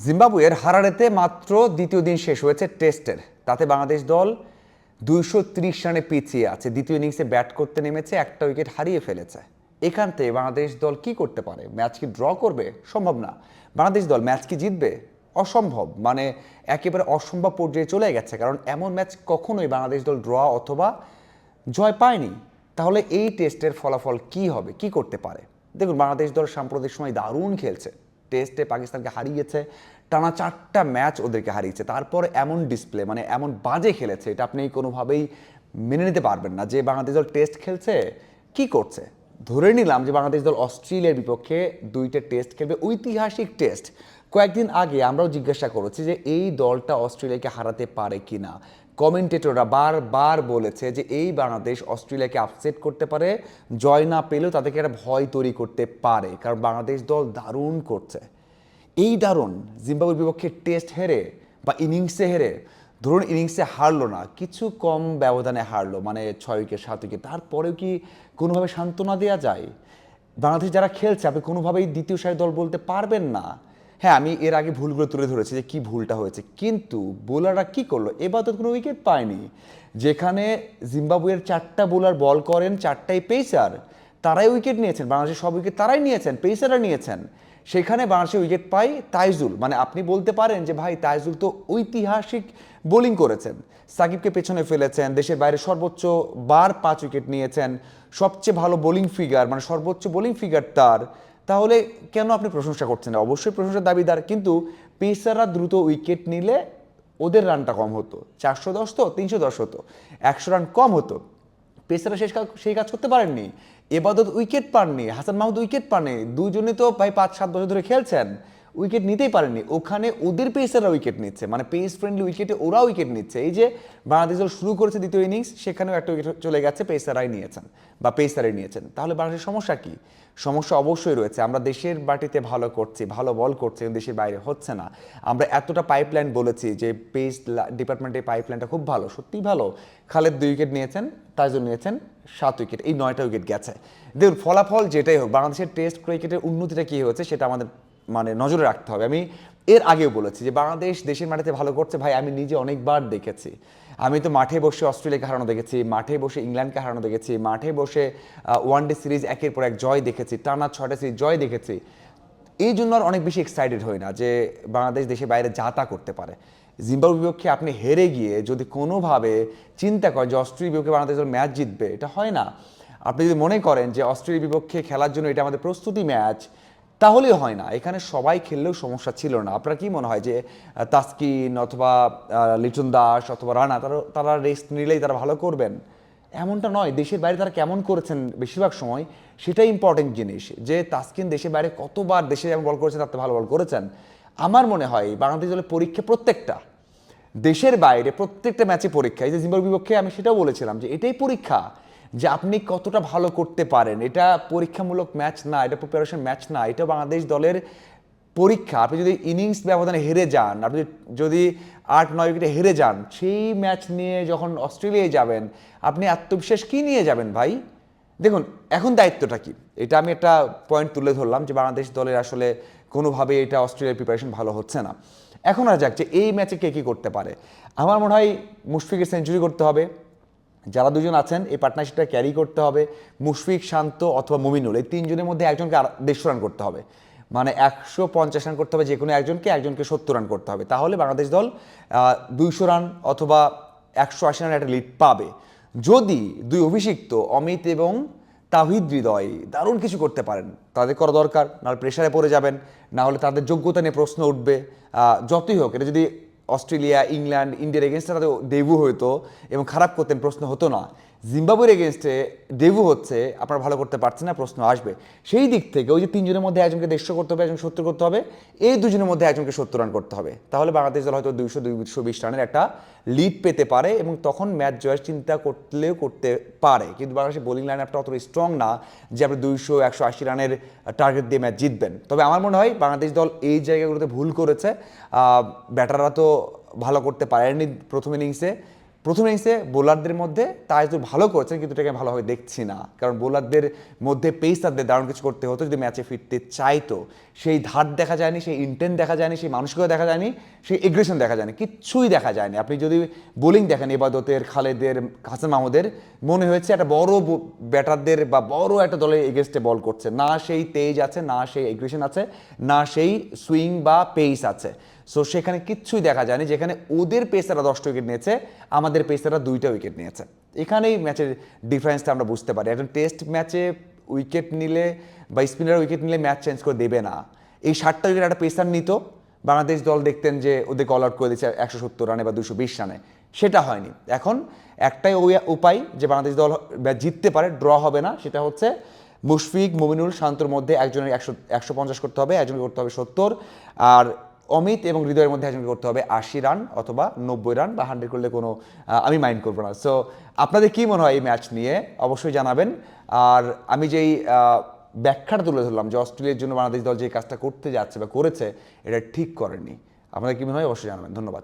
জিম্বাবুয়ের হারারেতে মাত্র দ্বিতীয় দিন শেষ হয়েছে টেস্টের, তাতে বাংলাদেশ দল 230 রানে পিছিয়ে আছে। দ্বিতীয় ইনিংসে ব্যাট করতে নেমেছে, একটা উইকেট হারিয়ে ফেলেছে। এখান থেকে বাংলাদেশ দল কি করতে পারে? ম্যাচ কি ড্র করবে? সম্ভব না। বাংলাদেশ দল ম্যাচ কি জিতবে? অসম্ভব, মানে একেবারে অসম্ভব পর্যায়ে চলে গেছে, কারণ এমন ম্যাচ কখনোই বাংলাদেশ দল ড্র অথবা জয় পায়নি। তাহলে এই টেস্টের ফলাফল কি হবে, কি করতে পারে? দেখুন, বাংলাদেশ দল সাম্প্রতিক সময় দারুণ খেলছে। টেস্টে পাকিস্তানকে হারিয়েছে, টানা 4টা ম্যাচ ওদেরকে হারিয়েছে, তারপর এমন ডিসপ্লে, মানে এমন বাজে খেলেছে, এটা আপনি কোনোভাবেই মেনে নিতে পারবেন না যে বাংলাদেশ দল টেস্ট খেলছে। কি করছে? ধরে নিলাম যে বাংলাদেশ দল অস্ট্রেলিয়ার বিপক্ষে 2টা টেস্ট খেলবে, ঐতিহাসিক টেস্ট। কয়েকদিন আগে আমরাও জিজ্ঞাসা করেছি যে এই দলটা অস্ট্রেলিয়াকে হারাতে পারে কি না। কমেন্টেটররা বারবার বলেছে যে এই বাংলাদেশ অস্ট্রেলিয়াকে আপসেট করতে পারে, জয় না পেলেও তাদেরকে একটা ভয় তৈরি করতে পারে, কারণ বাংলাদেশ দল দারুণ করছে। এই দারুণ জিম্বাবুয়ের বিপক্ষে টেস্ট হেরে বা ইনিংসে হেরে, ধরুন ইনিংসে হারলো না, কিছু কম ব্যবধানে হারলো, মানে 6 উইকেট 7 উইকেট, তারপরেও কি কোনোভাবে সান্ত্বনা দেওয়া যায়? বাংলাদেশ যারা খেলছে আপনি কোনোভাবেই দ্বিতীয় সারির দল বলতে পারবেন না। হ্যাঁ, আমি এর আগে ভুলগুলো তুলে ধরেছি যে কী ভুলটা হয়েছে, কিন্তু বোলাররা কী করলো? এবার তো কোনো উইকেট পায়নি। যেখানে জিম্বাবুয়ের 4টা বোলার বল করেন, 4টাই পেসার, তারাই উইকেট নিয়েছেন। বাংলাদেশের সব উইকেট তারাই নিয়েছেন, পেসাররা নিয়েছেন। সেখানে বাংলাদেশের উইকেট পাই তাইজুল, মানে আপনি বলতে পারেন যে ভাই তাইজুল তো ঐতিহাসিক বোলিং করেছেন, সাকিবকে পেছনে ফেলেছেন, দেশের বাইরে সর্বোচ্চ বার 5 উইকেট নিয়েছেন, সবচেয়ে ভালো বোলিং ফিগার, মানে সর্বোচ্চ বোলিং ফিগার তার। তাহলে কেন আপনি প্রশংসা করছেন না? অবশ্যই প্রশংসার দাবিদার, কিন্তু পেসাররা দ্রুত উইকেট নিলে ওদের রানটা কম হতো। 410 তো 310 হতো, 100 রান কম হতো। পেসাররা সেই কাজ করতে পারেননি। এবাদত উইকেট পাননি, হাসান মাহমুদ উইকেট পাননি, দুজনে তো ভাই 5-7 বছর ধরে খেলছেন, উইকেট নিতেই পারেননি। ওখানে ওদের পেসাররা উইকেট নিচ্ছে, মানে পেস ফ্রেন্ডলি উইকেটে ওরা উইকেট নিচ্ছে। এই যে বাংলাদেশ দল শুরু করেছে দ্বিতীয় ইনিংস, সেখানেও একটা উইকেট চলে গেছে, পেসাররাই নিয়েছেন বা পেসারাই নিয়েছেন। তাহলে বাংলাদেশের সমস্যা কি? সমস্যা অবশ্যই রয়েছে। আমরা দেশের বাটিতে ভালো করছি, ভালো বল করছি, দেশের বাইরে হচ্ছে না। আমরা এতটা পাইপলাইন বলেছি যে পেস ডিপার্টমেন্টের পাইপলাইনটা খুব ভালো, সত্যিই ভালো। খালেদ 2 উইকেট নিয়েছেন, তাইজুল নিয়েছেন 7 উইকেট, এই 9টা উইকেট গেছে। দেখুন, ফলাফল যেটাই হোক, বাংলাদেশের টেস্ট ক্রিকেটের উন্নতিটা কী হয়েছে সেটা আমাদের মানে নজরে রাখতে হবে। আমি এর আগেও বলেছি যে বাংলাদেশ দেশের মাটিতে ভালো করছে, ভাই আমি নিজে অনেকবার দেখেছি। আমি তো মাঠে বসে অস্ট্রেলিয়াকে হারানো দেখেছি, মাঠে বসে ইংল্যান্ডকে হারানো দেখেছি, মাঠে বসে ওয়ানডে সিরিজ একের পর এক জয় দেখেছি, টানা 6টা সিরিজ জয় দেখেছি। এই জন্য আর অনেক বেশি এক্সাইটেড হই না যে বাংলাদেশ দেশের বাইরে যা তা করতে পারে। জিম্বাবুয়ের বিপক্ষে আপনি হেরে গিয়ে যদি কোনোভাবে চিন্তা করেন যে অস্ট্রেলিয়ার বিপক্ষে বাংলাদেশ ম্যাচ জিতবে, এটা হয় না। আপনি যদি মনে করেন যে অস্ট্রেলিয়ার বিপক্ষে খেলার জন্য এটা আমাদের প্রস্তুতি ম্যাচ, তাহলেও হয় না। এখানে সবাই খেললেও সমস্যা ছিল না। আপনার কি মনে হয় যে তাসকিন অথবা লিটন দাস অথবা রানা তারা রেস্ট নিলেই তারা ভালো করবেন? এমনটা নয়। দেশের বাইরে তারা কেমন করেছেন বেশিরভাগ সময়, সেটাই ইম্পর্টেন্ট জিনিস। যে তাসকিন দেশের বাইরে কতবার দেশে যেমন বল করেছেন, তাতে ভালো বল করেছেন। আমার মনে হয় বাংলাদেশ দলের পরীক্ষা প্রত্যেকটা দেশের বাইরে প্রত্যেকটা ম্যাচে পরীক্ষা। এই যে জিম্বাবুয়ের বিপক্ষে আমি সেটাও বলেছিলাম যে এটাই পরীক্ষা, যে আপনি কতটা ভালো করতে পারেন। এটা পরীক্ষামূলক ম্যাচ না, এটা প্রিপারেশন ম্যাচ না, এটা বাংলাদেশ দলের পরীক্ষা। আপনি যদি ইনিংস ব্যবধানে হেরে যান, আপনি যদি 8-9 উইকেটে হেরে যান, সেই ম্যাচ নিয়ে যখন অস্ট্রেলিয়ায় যাবেন, আপনি আত্মবিশ্বাস কী নিয়ে যাবেন ভাই? দেখুন, এখন দায়িত্বটা কি, এটা আমি একটা পয়েন্ট তুলে ধরলাম যে বাংলাদেশ দলের আসলে কোনোভাবে এটা অস্ট্রেলিয়ার প্রিপারেশন ভালো হচ্ছে না। এখন আর যাক যে এই ম্যাচে কে কী করতে পারে। আমার মনে হয় মুশফিকের সেঞ্চুরি করতে হবে, যারা দুজন আছেন এই পার্টনারশিপটা ক্যারি করতে হবে। মুশফিক, শান্ত অথবা মুমিনুল, এই 3জনের মধ্যে একজনকে 150 রান করতে হবে, মানে 150 রান করতে হবে যে কোনো একজনকে, একজনকে 70 রান করতে হবে। তাহলে বাংলাদেশ দল 200 রান অথবা 180 রানের একটা লিড পাবে। যদি 2 অভিষিক্ত অমিত এবং তাওহিদ হৃদয় দারুণ কিছু করতে পারেন, তাদের করা দরকার, নাহলে প্রেশারে পড়ে যাবেন, না হলে তাদের যোগ্যতা নিয়ে প্রশ্ন উঠবে। যতই হোক, এটা যদি অস্ট্রেলিয়া, ইংল্যান্ড, ইন্ডিয়ার এগেনস্টে তাদের ডেবু হতো এবং খারাপ করতেন, প্রশ্ন হতো না। জিম্বাবুয়ের এগেনস্টে ডেবু হচ্ছে, আপনারা ভালো করতে পারছেন না, প্রশ্ন আসবে। সেই দিক থেকে ওই যে 3জনের মধ্যে একজনকে 150 করতে হবে, একজন 70 করতে হবে, এই 2জনের মধ্যে একজনকে 70 রান করতে হবে। তাহলে বাংলাদেশ দল হয়তো 200-220 রানের একটা লিড পেতে পারে এবং তখন ম্যাচ জয়ের চিন্তা করলেও করতে পারে। কিন্তু বাংলাদেশের বোলিং লাইন আপটা অতটা স্ট্রং না যে আপনি 200-180 রানের টার্গেট দিয়ে ম্যাচ জিতবেন। তবে আমার মনে হয় বাংলাদেশ দল এই জায়গাগুলোতে ভুল করেছে। ব্যাটাররা তো ভালো করতে পারেনি প্রথম ইনিংসে, প্রথম ইনিংসে বোলারদের মধ্যে তাইজুল ভালো করেছেন, কিন্তু এটাকে ভালোভাবে দেখছি না, কারণ বোলারদের মধ্যে পেসারদের দারুণ কিছু করতে হতো যদি ম্যাচে ফিরতে চাইতো। সেই ধার দেখা যায়নি, সেই ইন্টেন্ট দেখা যায়নি, সেই মানসিকতা দেখা যায়নি, সেই এগ্রেশন দেখা যায়নি, কিচ্ছুই দেখা যায়নি। আপনি যদি বোলিং দেখেন ইবাদতের, খালেদের, হাসান মাহমুদের, মনে হয়েছে একটা বড় ব্যাটারদের বা বড় একটা দলের এগেনস্টে বল করছে, না সেই তেজ আছে, না সেই এগ্রেশন আছে, না সেই সুইং বা পেস আছে। সো সেখানে কিচ্ছুই দেখা যায়নি, যেখানে ওদের পেসাররা 10টা উইকেট নিয়েছে, আমাদের পেসাররা 2টা উইকেট নিয়েছে। এখানেই ম্যাচের ডিফারেন্সটা আমরা বুঝতে পারি। একজন টেস্ট ম্যাচে উইকেট নিলে বা স্পিনার উইকেট নিলে ম্যাচ চেঞ্জ করে দেবে না। এই 60টা উইকেট একটা পেসার নিত, বাংলাদেশ দল দেখতেন যে ওদের অল আউট করে দিচ্ছে 170 রানে বা 220 রানে, সেটা হয়নি। এখন একটাই উপায় যে বাংলাদেশ দল জিততে পারে, ড্র হবে না, সেটা হচ্ছে মুশফিক, মুমিনুল, শান্তর মধ্যে একজনের 150 করতে হবে, একজনের করতে হবে 70, আর অমিত এবং হৃদয়ের মধ্যে একজনকে করতে হবে 80 রান অথবা 90 রান বা 100 করলে কোনো আমি মাইন্ড করবো না। সো আপনাদের কী মনে হয় এই ম্যাচ নিয়ে অবশ্যই জানাবেন। আর আমি যেই ব্যাখ্যাটা তুলে ধরলাম যে অস্ট্রেলিয়ার জন্য বাংলাদেশ দল যে কাজটা করতে যাচ্ছে বা করেছে, এটা ঠিক করেনি, আপনাদের কী মনে হয় অবশ্যই জানাবেন। ধন্যবাদ।